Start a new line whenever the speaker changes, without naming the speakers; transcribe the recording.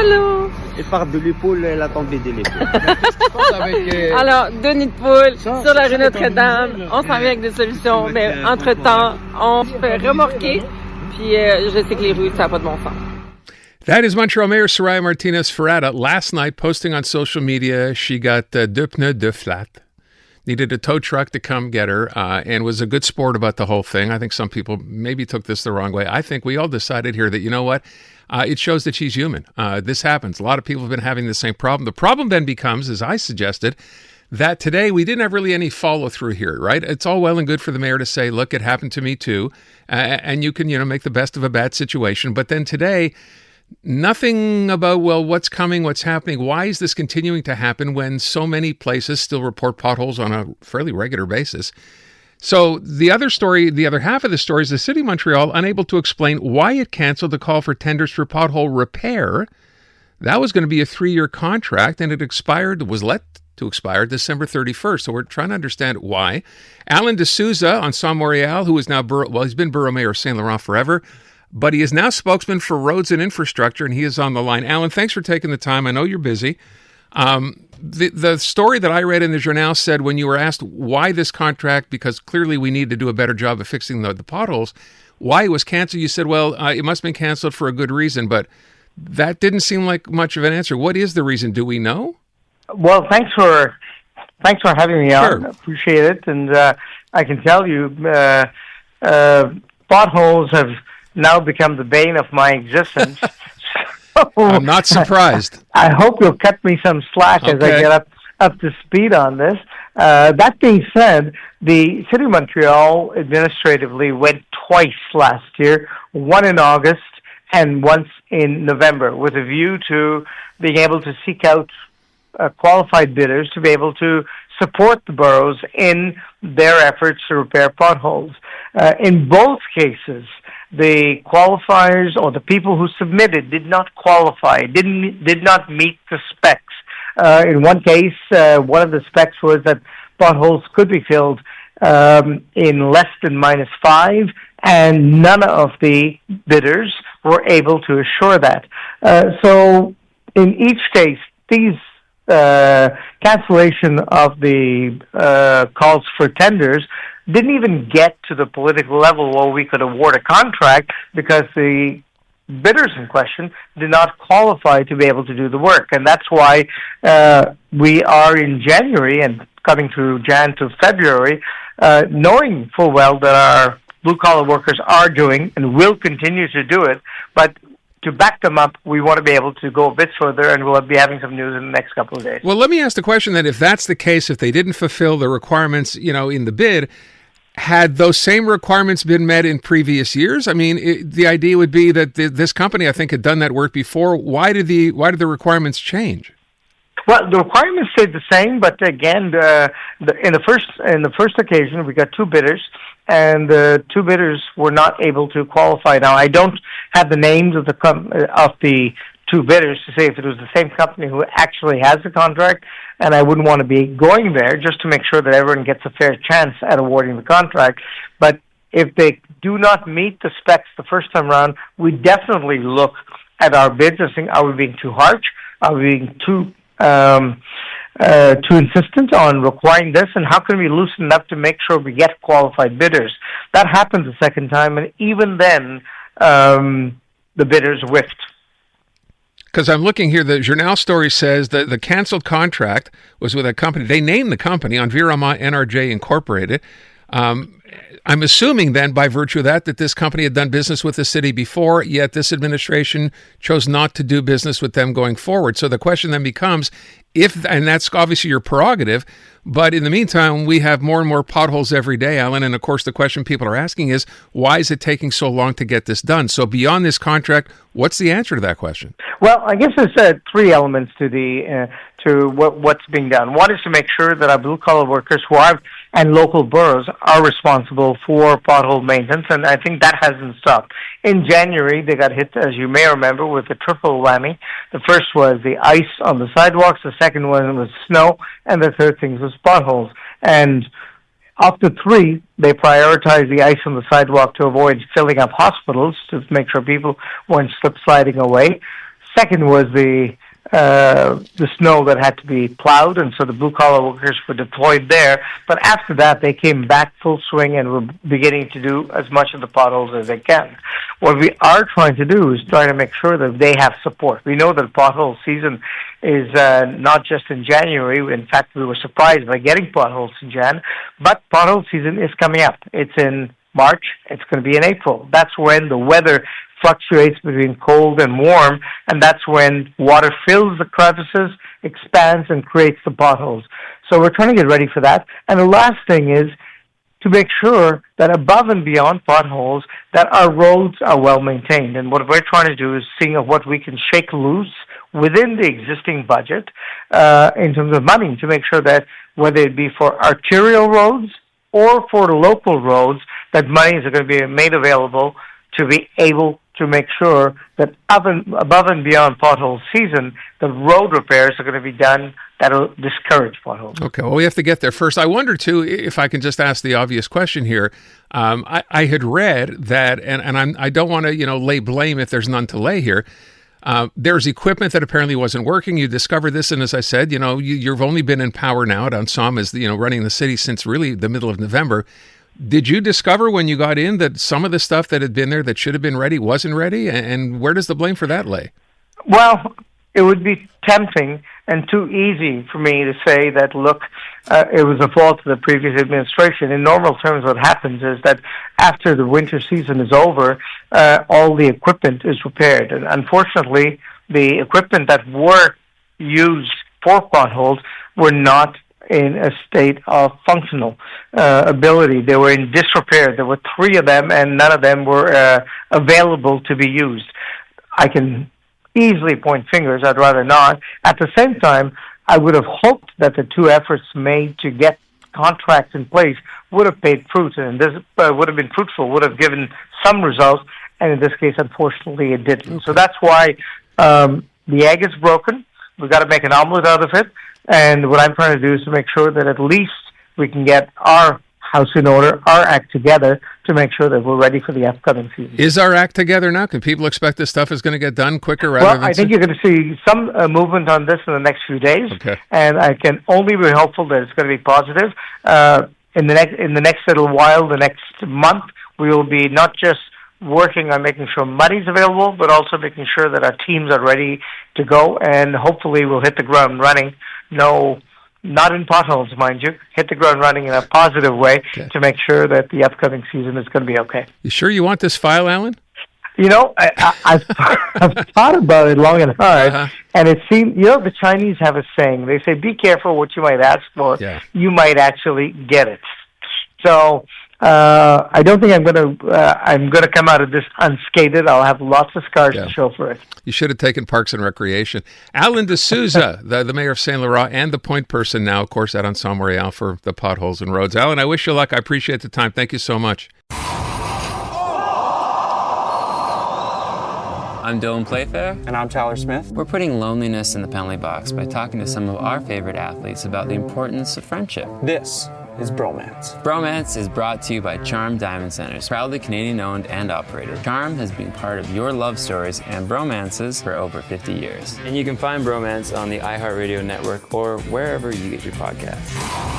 Allô.
Et par de l'épaule, la tombée de l'épaule.
Alors, deux nids de poules sur la rue Notre-Dame. On s'en vient avec des solutions, mais entre-temps, on se fait remorquer. Puis je sais que les rues, ça n'a pas de bon sens.
That is Montreal Mayor Soraya Martinez-Ferrata. Last night, posting on social media, she got deux pneus, deux flat. Needed a tow truck to come get her, and was a good sport about the whole thing. I think some people maybe took this the wrong way. I think we all decided here that, you know what, it shows that she's human. This happens. A lot of people have been having the same problem. The problem then becomes, as I suggested, that today we didn't have really any follow-through here, right? It's all well and good for the mayor to say, look, it happened to me too, and you can, make the best of a bad situation. But then today, nothing about, well, what's coming, what's happening, why is this continuing to happen when so many places still report potholes on a fairly regular basis? So the other story, the other half of the story is the City of Montreal unable to explain why it canceled the call for tenders for pothole repair. That was going to be a 3-year contract, and it was let to expire December 31st. So we're trying to understand why. Alan DeSousa, Ensemble Montreal, who is now he's been borough mayor of Saint-Laurent forever, but he is now spokesman for roads and infrastructure, and he is on the line. Alan, thanks for taking the time. I know you're busy. The story that I read in the Journal said when you were asked why this contract, because clearly we need to do a better job of fixing the potholes, why it was canceled, you said, well, it must have been canceled for a good reason, but that didn't seem like much of an answer. What is the reason? Do we know?
Well, thanks for having me on.
Sure.
Appreciate it. And I can tell you, potholes have now become the bane of my existence. So,
I'm not surprised.
I hope you'll cut me some slack as I get up to speed on this. That being said, the City of Montreal administratively went twice last year, one in August and once in November, with a view to being able to seek out qualified bidders to be able to support the boroughs in their efforts to repair potholes. In both cases, the qualifiers or the people who submitted did not qualify, did not meet the specs. In one case, one of the specs was that potholes could be filled in less than -5, and none of the bidders were able to assure that. So in each case, these cancellation of the calls for tenders didn't even get to the political level where we could award a contract because the bidders in question did not qualify to be able to do the work. And that's why we are in January and coming through Jan to February, knowing full well that our blue-collar workers are doing and will continue to do it, but to back them up, we want to be able to go a bit further, and we'll be having some news in the next couple of days.
Well, let me ask the question then, if that's the case, if they didn't fulfill the requirements, in the bid, had those same requirements been met in previous years? I mean, the idea would be that this company, I think, had done that work before. Why did the requirements change?
Well, the requirements stayed the same, but again, in the first occasion, we got 2 bidders, and the 2 bidders were not able to qualify. Now, I don't have the names of the 2 bidders to say if it was the same company who actually has the contract, and I wouldn't want to be going there just to make sure that everyone gets a fair chance at awarding the contract. But if they do not meet the specs the first time around, we definitely look at our bids and think, are we being too harsh? Are we being too insistent on requiring this, and how can we loosen up to make sure we get qualified bidders? That happened the second time, and even then, the bidders whiffed.
Because I'm looking here, the Journal story says that the canceled contract was with a company. They named the company Environment NRJ Incorporated. I'm assuming then, by virtue of that this company had done business with the city before, yet this administration chose not to do business with them going forward. So the question then becomes, and that's obviously your prerogative, but in the meantime, we have more and more potholes every day, Alan, and of course the question people are asking is, why is it taking so long to get this done? So beyond this contract, what's the answer to that question?
Well, I guess there's 3 elements to what's being done. One is to make sure that our blue-collar workers and local boroughs are responsible for pothole maintenance, and I think that hasn't stopped. In January, they got hit, as you may remember, with a triple whammy. The first was the ice on the sidewalks, the second one was snow, and the third thing was potholes. And of the 3, they prioritized the ice on the sidewalk to avoid filling up hospitals, to make sure people weren't slip sliding away. Second was the snow that had to be plowed, and so the blue-collar workers were deployed there. But after that, they came back full swing and were beginning to do as much of the potholes as they can. What we are trying to do is try to make sure that they have support. We know that pothole season is not just in January. In fact, we were surprised by getting potholes in Jan, but pothole season is coming up. It's in March. It's going to be in April. That's when the weather fluctuates between cold and warm, and that's when water fills the crevices, expands, and creates the potholes. So we're trying to get ready for that. And the last thing is to make sure that above and beyond potholes, that our roads are well maintained. And what we're trying to do is seeing what we can shake loose within the existing budget in terms of money to make sure that whether it be for arterial roads or for the local roads, that monies are going to be made available to be able to make sure that above and beyond pothole season, the road repairs are going to be done that will discourage potholes.
Okay, well, we have to get there first. I wonder, too, if I can just ask the obvious question here. I had read that, and I don't want to, lay blame if there's none to lay here. There's equipment that apparently wasn't working. You discovered this, and as I said, you've only been in power now at Ensemble, as running the city since really the middle of November. Did you discover when you got in that some of the stuff that had been there that should have been ready wasn't ready? And where does the blame for that lay?
Well, it would be tempting and too easy for me to say that, look, it was the fault of the previous administration. In normal terms, what happens is that after the winter season is over, all the equipment is repaired. And unfortunately, the equipment that were used for potholes were not in a state of functional ability. They were in disrepair. There were 3 of them, and none of them were available to be used. I can easily point fingers. I'd rather not. At the same time, I would have hoped that the 2 efforts made to get contracts in place would have paid fruit, and this would have been fruitful, would have given some results, and in this case, unfortunately, it didn't. Okay. So that's why the egg is broken. We've got to make an omelet out of it. And what I'm trying to do is to make sure that at least we can get our house in order, our act together, to make sure that we're ready for the upcoming season.
Is our act together now? Can people expect this stuff is going to get done quicker rather than...
Well, I think you're going to see some movement on this in the next few days.
Okay.
And I can only be hopeful that it's going to be positive. In the next little while, the next month, we will be not just working on making sure money's available, but also making sure that our teams are ready to go, and hopefully we'll hit the ground running. No, not in potholes, mind you. Hit the ground running in a positive way to make sure that the upcoming season is going to be okay.
You sure you want this file, Alan?
I've thought about it long and hard, and it seems, the Chinese have a saying. They say, be careful what you might ask for. Yeah. You might actually get it. So I don't think I'm going to come out of this unscathed. I'll have lots of scars to show for it.
You should have taken Parks and Recreation. Alan DeSousa, the mayor of Saint-Laurent, and the point person now, of course, at Ensemble Montreal for the potholes and roads. Alan, I wish you luck. I appreciate the time. Thank you so much.
I'm Dylan Playfair.
And I'm Tyler Smith.
We're putting loneliness in the penalty box by talking to some of our favorite athletes about the importance of friendship.
This is Bromance.
Bromance is brought to you by Charm Diamond Centers, proudly Canadian-owned and operated. Charm has been part of your love stories and bromances for over 50 years. And you can find Bromance on the iHeartRadio network or wherever you get your podcasts.